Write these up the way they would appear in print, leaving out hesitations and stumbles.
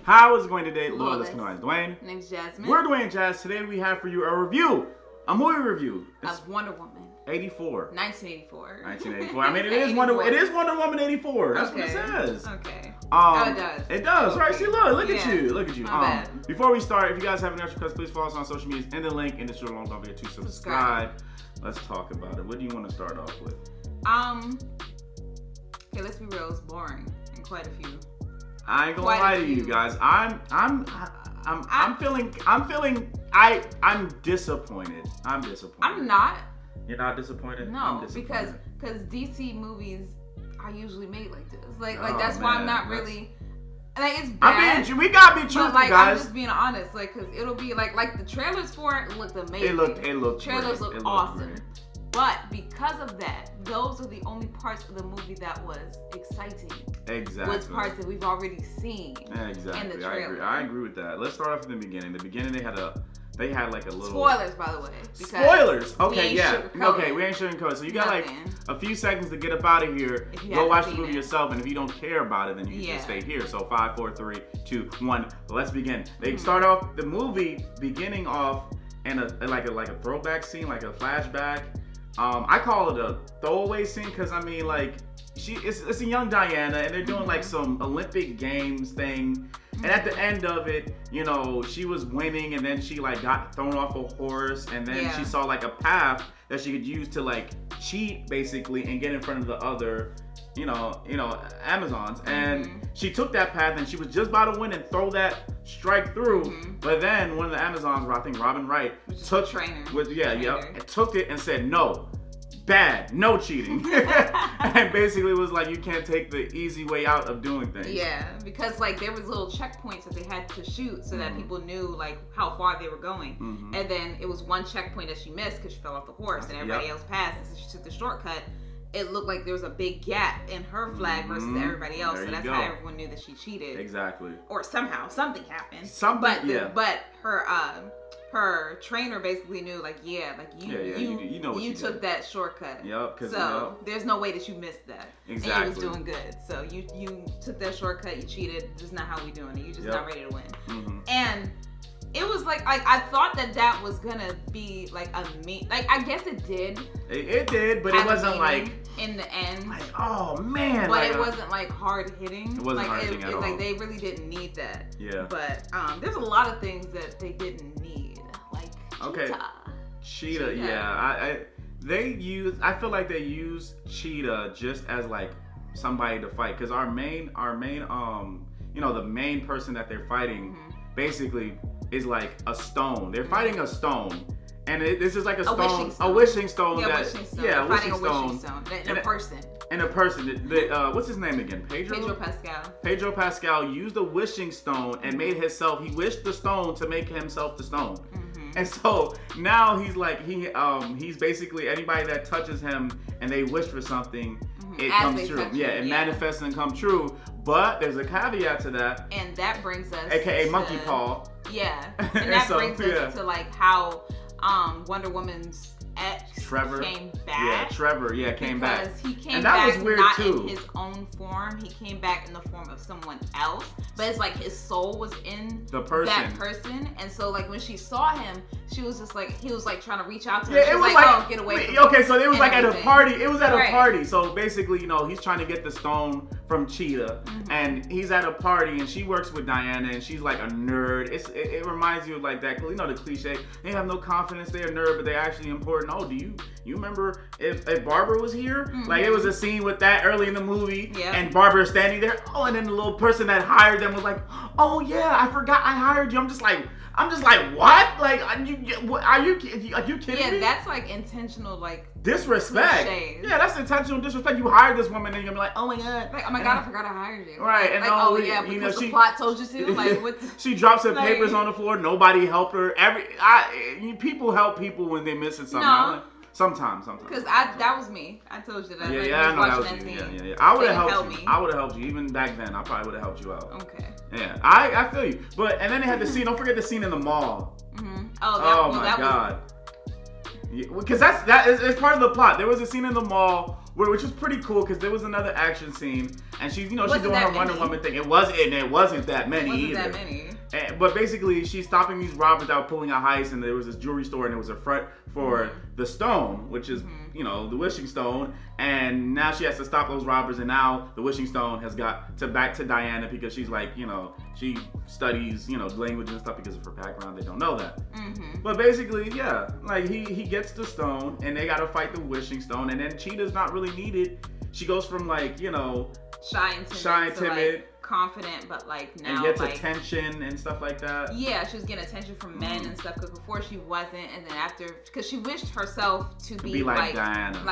How is it going today? Lord, Let's know. Dwayne. My name's Jasmine. We're Dwayne N Jazz. Today we have for you a review, a movie review. It's of Wonder Woman. 84. 1984. 1984. I mean, it is Wonder Woman 84. That's what it says. Okay. It does. It does. Okay. Right. See, look at you. Look at you. My bad. Before we start, if you guys have any extra requests, please follow us on social media and the link in the show notes. Don't forget to subscribe. Let's talk about it. What do you want to start off with? Okay, let's be real. It's boring in quite a few. I ain't gonna lie to you guys. I'm disappointed. I'm disappointed. I'm not. You're not disappointed? No, I'm disappointed. because DC movies are usually made like this. Like Oh, that's why I'm man, not really. Like it's bad. we gotta be truthful, but, like, guys. I'm just being honest, like, cause it'll be like the trailers for it looked amazing. It looked trailers great. look awesome. Great. But because of that, those are the only parts of the movie that was exciting. Exactly. Was parts that we've already seen. Exactly. In the trailer. I agree with that. Let's start off at the beginning. The beginning they had like a little spoilers, by the way. Spoilers. Okay, yeah. Okay, we ain't sugarcoating. So you got like a few seconds to get up out of here. Go watch the movie yourself, and if you don't care about it, then you can just stay here. So 5, 4, 3, 2, 1. Let's begin. They start off the movie beginning off in a throwback scene, like a flashback. I call it a throwaway scene because I mean, like, it's a young Diana, and they're doing like some Olympic Games thing. And at the end of it, you know, she was winning, and then she like got thrown off a horse, and then she saw like a path that she could use to like cheat basically and get in front of the other, you know, Amazons. And she took that path, and she was just about to win and throw that strike through. But then one of the Amazons, I think Robin Wright, took it and said no. Bad, no cheating. And basically was like, you can't take the easy way out of doing things. Yeah, because like there was little checkpoints that they had to shoot so that people knew like how far they were going. And then it was one checkpoint that she missed because she fell off the horse and everybody else passed, and so she took the shortcut. It looked like there was a big gap in her flag versus everybody else, so that's how everyone knew that she cheated. Exactly. Or somehow something happened. But her trainer basically knew, like, you know you took that shortcut. Yep. So there's no way that you missed that. Exactly. And you was doing good. So you took that shortcut. You cheated. This is not how we doing it. You just not ready to win. And it was like I thought that was gonna be like a mean. Like I guess it did. It did, but it wasn't like in the end. Like, oh man. But it wasn't like hard hitting. It wasn't hard hitting at all. Like they really didn't need that. Yeah. But there's a lot of things that they didn't need. Like Cheetah. Yeah. I feel like they use Cheetah just as like somebody to fight, because our main the main person that they're fighting basically is like a stone. They're fighting a stone. And this is like a wishing stone. Yeah, a wishing stone. In a person. And a person. What's his name again? Pedro Pascal. Pedro Pascal used a wishing stone and made himself. He wished the stone to make himself the stone. And so now he's like he's basically anybody that touches him and they wish for something, it comes true. It manifests and comes true. But there's a caveat to that. And that brings us AKA monkey paw. Yeah. And that brings us to like how Wonder Woman's ex Trevor came back. Yeah, Trevor, came back. Because he came and that back was weird not too. in his own form. He came back in the form of someone else. But it's like his soul was in that person. And so like when she saw him, she was just like, he was like trying to reach out to her. Yeah, she it was was like, like, oh, get away from me. Okay, so it was like everything. at a party. It was at a party. So basically, he's trying to get the stone from Cheetah. And he's at a party, and she works with Diana, and she's like a nerd. It reminds you of like that, the cliche. They have no confidence, they're a nerd, but they're actually important. Oh, do you remember if Barbara was here? Like it was a scene with that early in the movie, and Barbara standing there. Oh, and then the little person that hired them was like, oh yeah, I forgot I hired you. I'm just like, what? Like, are you kidding me? Yeah, that's like intentional, like disrespect. Cliches. Yeah, that's intentional disrespect. You hired this woman, and you're like, oh my god, like, oh my god, I forgot I hired you. Right, and like, because the plot told you to. Like, what? She drops her papers on the floor. Nobody helped her. People help people when they're missing something. No. Sometimes. Because that was me. I told you that. I know that was you. Yeah. I would have helped you. I would have helped you. Even back then, I probably would have helped you out. Okay. Yeah, I feel you. And then they had the scene. Don't forget the scene in the mall. Oh my god. Because it's part of the plot. There was a scene in the mall which was pretty cool because there was another action scene, and she's, she's doing her Wonder Woman thing. It wasn't that many either. That many. But basically, she's stopping these robbers that were pulling a heist, and there was this jewelry store, and it was a front for the stone, which is, the wishing stone. And now she has to stop those robbers, and now the wishing stone has got back to Diana because she's like, she studies, language and stuff because of her background. They don't know that. But basically, yeah, like he gets the stone, and they got to fight the wishing stone, and then Cheetah's not really needed. She goes from like, shy and timid. Like, confident, but like now and gets like, attention and stuff like that. Yeah, she was getting attention from men and stuff because before she wasn't, and then after, because she wished herself to be like Diana.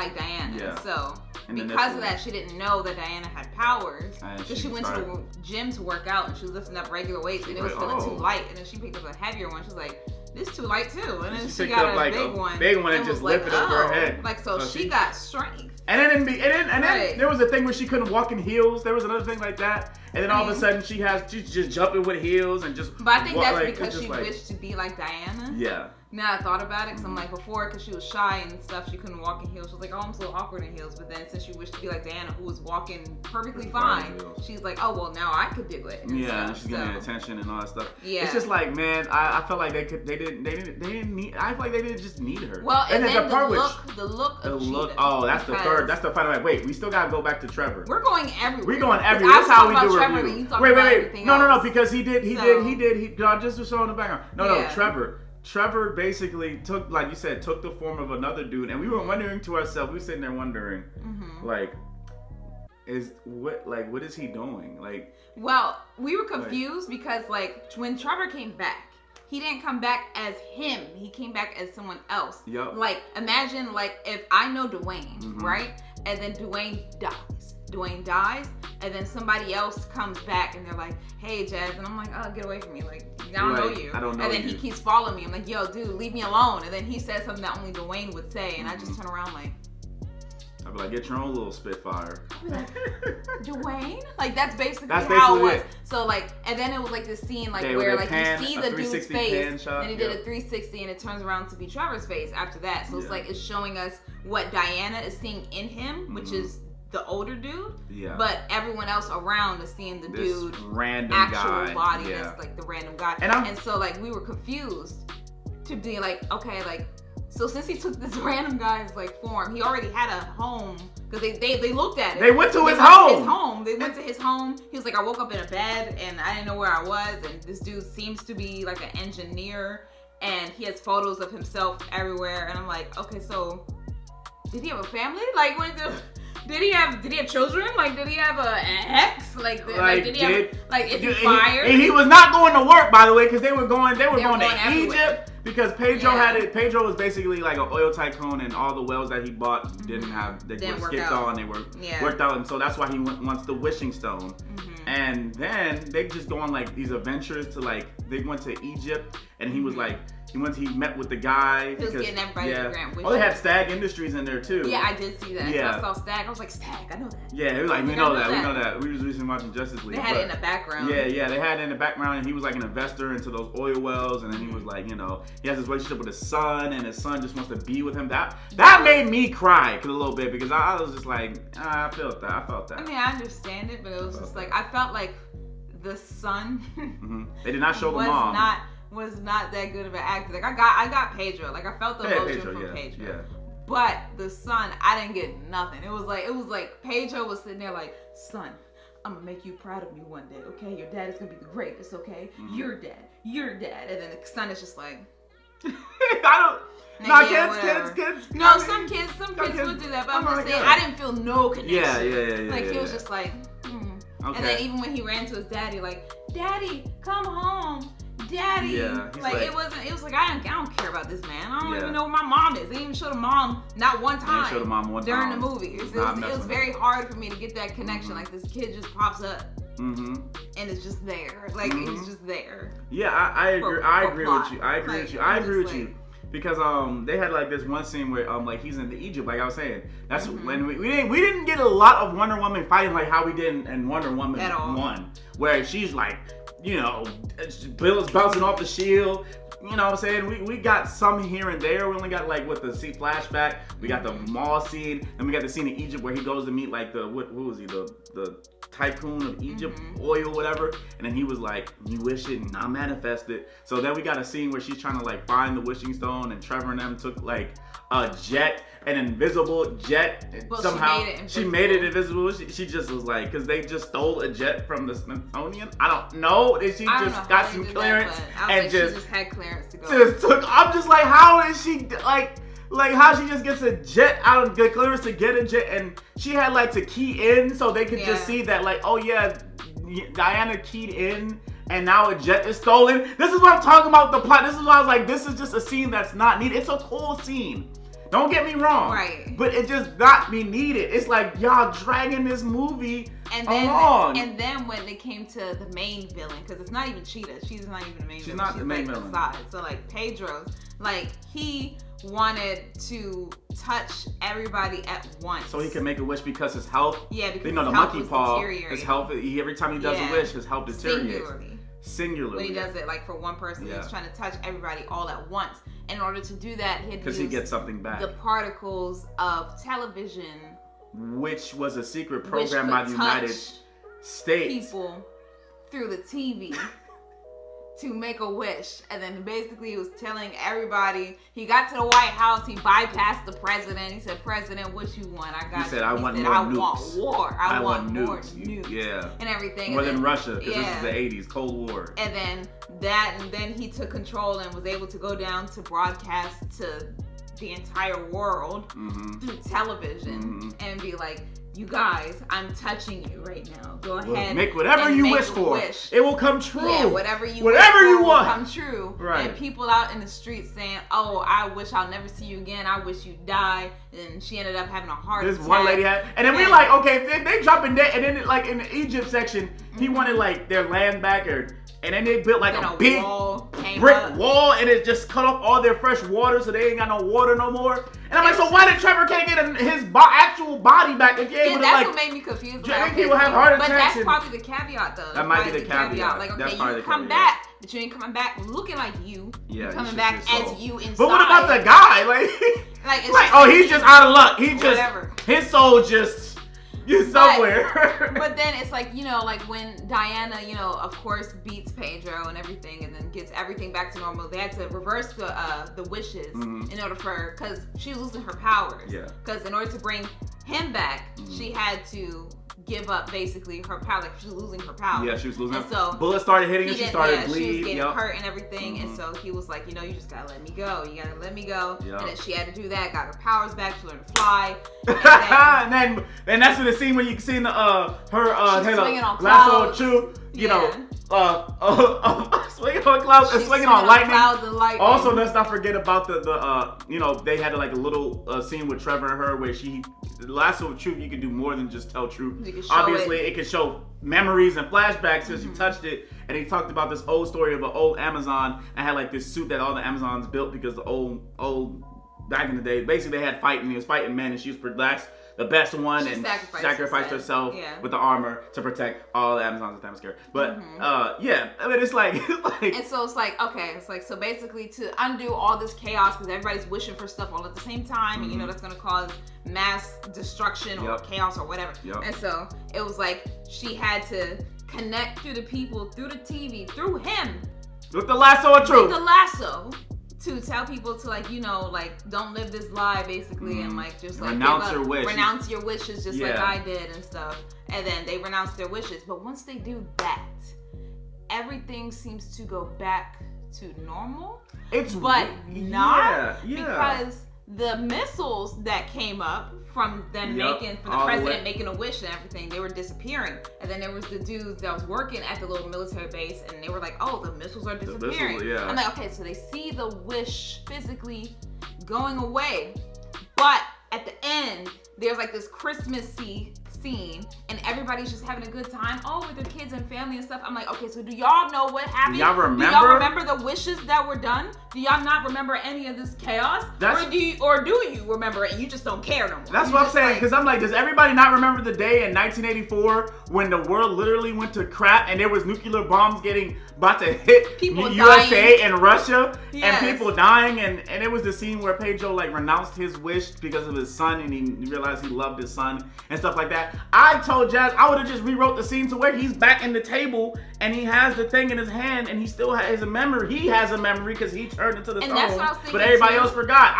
Yeah. So because of that, she didn't know that Diana had powers. So she went to the gym to work out, and she was lifting up regular weights, and it was feeling too light. And then she picked up a heavier one. She was like, "This is too light too." And then she got a big one. Big one and just lifted over her head. Like so she got strength. And then there was a thing where she couldn't walk in heels. There was another thing like that. And then all of a sudden she's just jumping with heels and just. But I think that's because she wished to be like Diana. Yeah. Now I thought about it, because I'm like, before, because she was shy and stuff, she couldn't walk in heels. She was like, oh, I'm so awkward in heels. But then since she wished to be like Diana, who was walking perfectly fine, she's like, oh, well, now I could do it. And she's getting attention and all that stuff. Yeah. It's just like, man, I felt like they didn't need. I feel like they didn't just need her. Well, and then the look of Cheetah. Oh, that's the third. That's the final. Wait, we still gotta go back to Trevor. We're going everywhere. We're going everywhere. That's how we do Trevor, review. Wait. No, because he did. Just to show in the background. No, Trevor basically took, like you said, took the form of another dude, and we were wondering to ourselves. We were sitting there wondering, like, what is he doing? Like, well, we were confused because like when Trevor came back, he didn't come back as him. He came back as someone else. Yep. Like, imagine like if I know Dwayne, right, and then Dwayne dies, and then somebody else comes back and they're like, hey, Jazz, and I'm like, oh, get away from me, like, I don't know you. And then he keeps following me. I'm like, yo, dude, leave me alone. And then he says something that only Dwayne would say, and I just turn around like, I'd be like, get your own little Spitfire. I'd be like, Dwayne? Like, that's basically how it was. It. So, like, and then it was like this scene, like, where, like, you see the dude's face, and he did a 360, and it turns around to be Trevor's face after that. So it's like, it's showing us what Diana is seeing in him, which is the older dude, but everyone else around is seeing the dude random actual body that's like the random guy, and so like we were confused to be like, okay, like, so since he took this random guy's like form, he already had a home because they looked at it. They went to his home. They went to his home. He was like, I woke up in a bed and I didn't know where I was, and this dude seems to be like an engineer, and he has photos of himself everywhere, and I'm like, okay, so did he have a family? Like, did he have children? Like, did he have an ex? Like did he have, like, is he fired? He was not going to work, by the way, because they were going to Egypt because Pedro was basically like an oil tycoon, and all the wells that he bought didn't were skipped on. They were worked out, and so that's why he wants the wishing stone. And then they just go on like these adventures to, like, they went to Egypt, and he was like, he met with the guy. He was getting everybody to grant wishes. Oh, they had Stag Industries in there too. Yeah, I did see that. Yeah. I saw Stag. I was like, Stag, I know that. Yeah, it was like, we know that. We was recently watching Justice League. They had it in the background. Yeah, they had it in the background, and he was like an investor into those oil wells, and then he was like, he has this relationship with his son, and his son just wants to be with him. That made me cry a little bit, because I was just like, I felt that. I mean, I understand it, but it was just like, I felt like the son they did not show the mom. Was not that good of an actor. Like, I got Pedro. Like, I felt the emotion from Pedro. Yeah. But the son, I didn't get nothing. It was like Pedro was sitting there like, son, I'm gonna make you proud of me one day, okay? Your dad is gonna be the greatest, okay? Your dad. And then the son is just like, kids. No, some kids would do that, but I'm just saying, I didn't feel no connection. Yeah. Like, he was just like, Okay. And then even when he ran to his daddy, like, Daddy, come home. Daddy. Yeah, like, it was like, I don't care about this man. I don't even know where my mom is. They didn't even show the mom not one time. They showed the mom one during time. the movie. It was very hard for me to get that connection. Like, this kid just pops up. And it's just there. Like, it's just there. Yeah, I agree with you. I agree with you. Because they had like this one scene where like he's in Egypt, like I was saying. That's when we didn't get a lot of Wonder Woman fighting like how we did in Wonder Woman 1, where she's like, Bill's bouncing off the shield, you know what I'm saying? We got some here and there. We only got like with the flashback. We got the mall scene, and we got the scene in Egypt where he goes to meet like the what was he, the tycoon of Egypt, oil, whatever. And then he was like, you wish it and I manifest it. So then we got a scene where she's trying to like find the wishing stone, and Trevor and them took like a jet, an invisible jet. Well, somehow she made it invisible. She just was like, because they just stole a jet from the Smithsonian. I don't know. She just got some clearance and she just had clearance to go. I'm just like, how is she like how she just gets a jet out of the clearance to get a jet, and she had like to key in so they could just see that like, oh yeah, Diana keyed in. And now a jet is stolen. This is what I'm talking about, the plot. This is why I was like, this is just a scene that's not needed. It's a cool scene. Don't get me wrong. Right. But it just not be needed. It's like y'all dragging this movie along. And then when it came to the main villain, because it's not even Cheetah. She's not even the main villain. She's not the main villain. Side. So like Pedro, like he wanted to touch everybody at once. So he can make a wish because his health. Yeah, because you know, the monkey paw. His health. Every time he does a wish, his health deteriorates. Singularly. When he does it like for one person, he's trying to touch everybody all at once. In order to do that, he gets something back. The particles of television, which was a secret program by the United States. People through the TV to make a wish. And then basically he was telling everybody, he got to the White House, he bypassed the president. He said, President, what you want? I got you. He said, I want more I nukes. Want war. I want more nukes. Yeah. And everything. More than Russia, because this is the 80s, Cold War. And then he took control and was able to go down to broadcast to the entire world through television and be like, you guys, I'm touching you right now. Go ahead. Make whatever you wish for. It will come true. Yeah, whatever you want will come true. Right. And people out in the streets saying, oh, I wish I'll never see you again. I wish you die. And she ended up having a heart attack. This one lady had, and then we're like, okay, they jumping dead. And then like in the Egypt section, he wanted like their land back, and then they built like a big brick wall, and it just cut off all their fresh water, so they ain't got no water no more. And I'm like, so why did Trevor can't get his actual body back if you're able to that's what made me confused. Make people have heart attacks. But that's probably the caveat, though. That might be the caveat. Like, okay, you come back, but you ain't coming back looking like you. Yeah, you're coming back as you inside. But what about the guy? Like oh, he's just out of luck. He just his soul just. You're somewhere. But then it's like, you know, like when Diana, you know, of course beats Pedro and everything and then gets everything back to normal. They had to reverse the wishes in order for her, because she was losing her powers. Yeah. Because in order to bring him back, she had to give up basically her power. Like she was losing her power. Yeah, she was losing her. So bullets started hitting her. She started bleeding. She was getting hurt and everything. And so he was like, you know, you just gotta let me go. You gotta let me go. Yep. And then she had to do that. Got her powers back. She learned to fly. And that's in the scene where you can see her swinging on lasso True. You know, swinging on clouds and swinging on lightning. Also, let's not forget about the you know, they had like a little scene with Trevor and her where the lasso of truth, you can do more than just tell truth. Obviously, it can show memories and flashbacks since you touched it. And he talked about this old story of an old Amazon and had like this suit that all the Amazons built because the old back in the day, basically they had fighting. He was fighting men, and she was the best one, and sacrificed herself with the armor to protect all the Amazons at Themyscira. But yeah, I mean, it's like and so it's like, okay, it's like, so basically to undo all this chaos, because everybody's wishing for stuff all at the same time, and you know that's gonna cause mass destruction or chaos or whatever. And so it was like she had to connect through the people, through the TV, through him, with the lasso of truth. With the lasso. To tell people to, like, you know, like, don't live this lie, basically, and like just like renounce your wish. Renounce your wishes, just like I did and stuff. And then they renounce their wishes. But once they do that, everything seems to go back to normal. But not because the missiles that came up from them from the president making a wish and everything, they were disappearing. And then there was the dudes that was working at the little military base, and they were like, oh, the missiles are disappearing. I'm like, okay, so they see the wish physically going away, but at the end, there's like this Christmassy scene and everybody's just having a good time, all with their kids and family and stuff. I'm like, okay, so do y'all know what happened? Do y'all remember? Do y'all remember the wishes that were done? Do y'all not remember any of this chaos? Or do you remember it and you just don't care no more? That's what I'm saying, because I'm like, does everybody not remember the day in 1984 when the world literally went to crap and there was nuclear bombs about to hit people USA dying. And Russia, yes. and people dying, and it was the scene where Pedro like renounced his wish because of his son, and he realized he loved his son and stuff like that. I told Jazz I would have just rewrote the scene to where he's back in the table and he has the thing in his hand and he still has a memory. He has a memory because he turned into the stone, but everybody else forgot.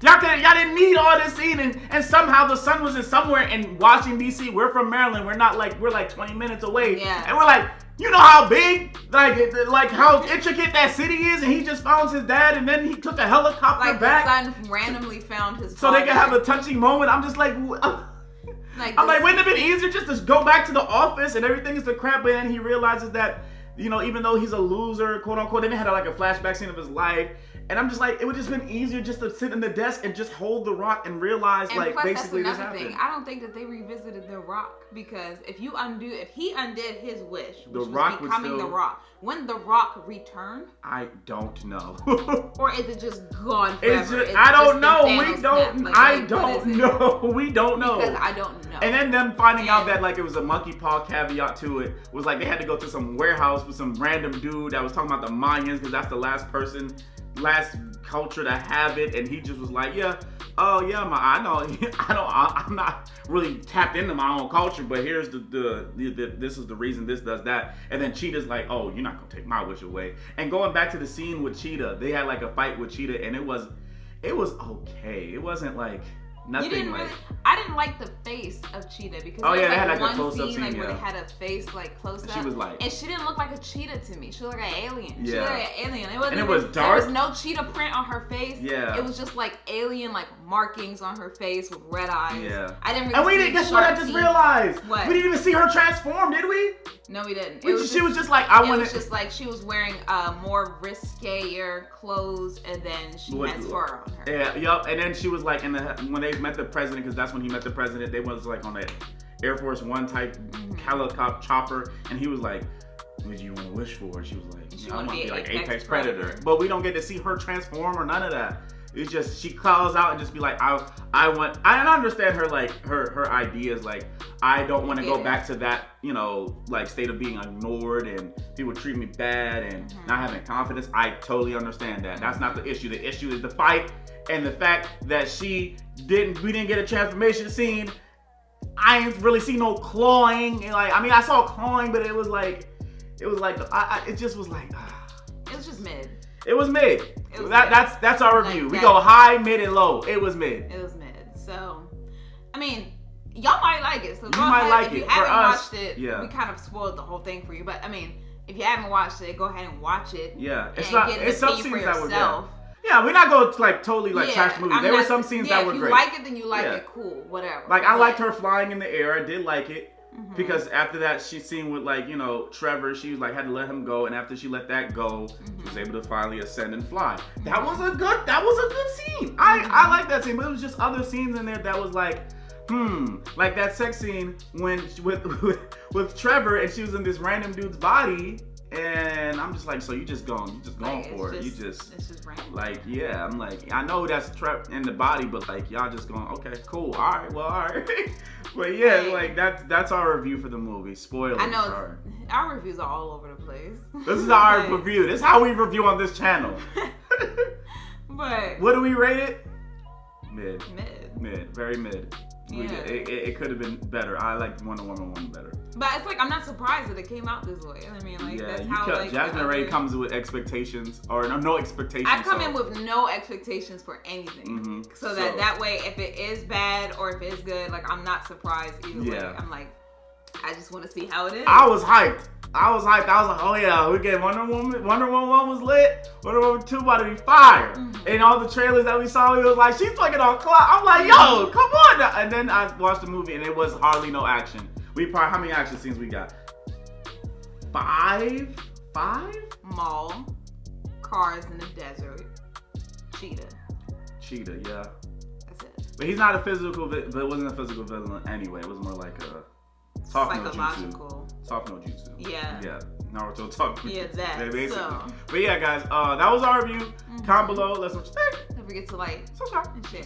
Y'all didn't need all this scene, and somehow the sun was in somewhere in Washington D.C. We're from Maryland. We're like 20 minutes away, and we're like, you know how big, like how intricate that city is, and he just found his dad, and then he took a helicopter back. Like the son randomly found his so father. They can have a touching moment. I'm just like, I'm like, wouldn't it have been easier just to go back to the office and everything is the crap, but then he realizes that, you know, even though he's a loser, quote unquote, then they had like a flashback scene of his life. And I'm just like, it would just been easier just to sit in the desk and just hold the rock and realize, and like, plus, basically that's this another happened. thing. I don't think that they revisited the rock, because if he undid his wish, which the was rock becoming the rock, when the rock returned, I don't know. Or is it just gone forever? I don't know. We don't. I don't know. We don't know. Because I don't know. And then them finding out that like it was a monkey paw caveat to it was like they had to go to some warehouse with some random dude that was talking about the Mayans, because that's the last culture to have it, and he just was like, I know, I'm not really tapped into my own culture, but here's this is the reason this does that. And then Cheetah's like, oh, you're not gonna take my wish away. And going back to the scene with Cheetah, they had like a fight with Cheetah, and it was okay. It wasn't like nothing I didn't like the face of Cheetah, because they had like one a close-up scene scene where they had a face like close up. She was like, and she didn't look like a cheetah to me. She looked like an alien. Yeah. She looked like an alien. It was dark. There was no cheetah print on her face. Yeah. It was just like alien like markings on her face with red eyes. Yeah. I didn't really. And we didn't. Guess what? I just realized. What? We didn't even see her transform, did we? No, we didn't. She was just like, It was just like she was wearing more riskier clothes, and then she has fur on her. Yeah, yup. And then she was like, when they met the president, because that's when he met the president, they was like on an Air Force One type helicopter chopper, and he was like, what do you want to wish for? And she was like, I want to be like Apex Predator. But we don't get to see her transform or none of that. It's just she calls out and just be like, I understand her like her ideas, like I don't want to go back to that, you know, like state of being ignored and people treat me bad and not having confidence. I totally understand that. That's not the issue. The issue is the fight and the fact that we didn't get a transformation scene. I ain't really see no clawing. And like, I mean, I saw clawing, but it was just mid. It was mid. That's our review. We go high, mid, and low. It was mid. It was mid. So, I mean, y'all might like it. So you might like it. If you haven't watched it, we kind of spoiled the whole thing for you. But I mean, if you haven't watched it, go ahead and watch it. Yeah, it's some scenes that were good. Yeah, we're not going to like totally like trash the movie. There were some scenes that were great. If you like it, then you like it. Cool, whatever. Like I liked her flying in the air. I did like it. Because after that, she seen with like, you know, Trevor, she was like had to let him go, and after she let that go, she was able to finally ascend and fly. That was a good scene. I like that scene, but it was just other scenes in there that was like, like that sex scene when with Trevor, and she was in this random dude's body. And I'm just like, so you just going for it. It's just random. Like, yeah, I'm like, I know that's trapped in the body, but like, y'all just going, okay, cool, all right. But yeah, like that's our review for the movie. Spoilers. I know our reviews are all over the place. This is our review. This is how we review on this channel. But what do we rate it? Mid. Very mid. Yeah. It could have been better. I liked Wonder Woman 1 better. But it's like, I'm not surprised that it came out this way. I mean, like, that's how, like... Jasmine already comes with expectations, or no expectations. I come in with no expectations for anything. So that way, if it is bad or if it is good, like, I'm not surprised either way. I'm like, I just want to see how it is. I was hyped. I was like, oh yeah, we get Wonder Woman 1 was lit. Wonder Woman 2 about to be fire. And all the trailers that we saw, we was like, she's fucking on clock. I'm like, yo, come on. And then I watched the movie and it was hardly no action. How many action scenes we got? 5? Mall, cars in the desert, Cheetah, yeah. That's it. But he's not a physical, but it wasn't a physical villain anyway. It was more like a talk no jutsu. Talk no jutsu. Yeah. Yeah. Naruto talk no jutsu. Yeah, that. Basically. So. But yeah, guys, that was our review. Comment below. Let us know what you think. Don't forget to like, subscribe, and share.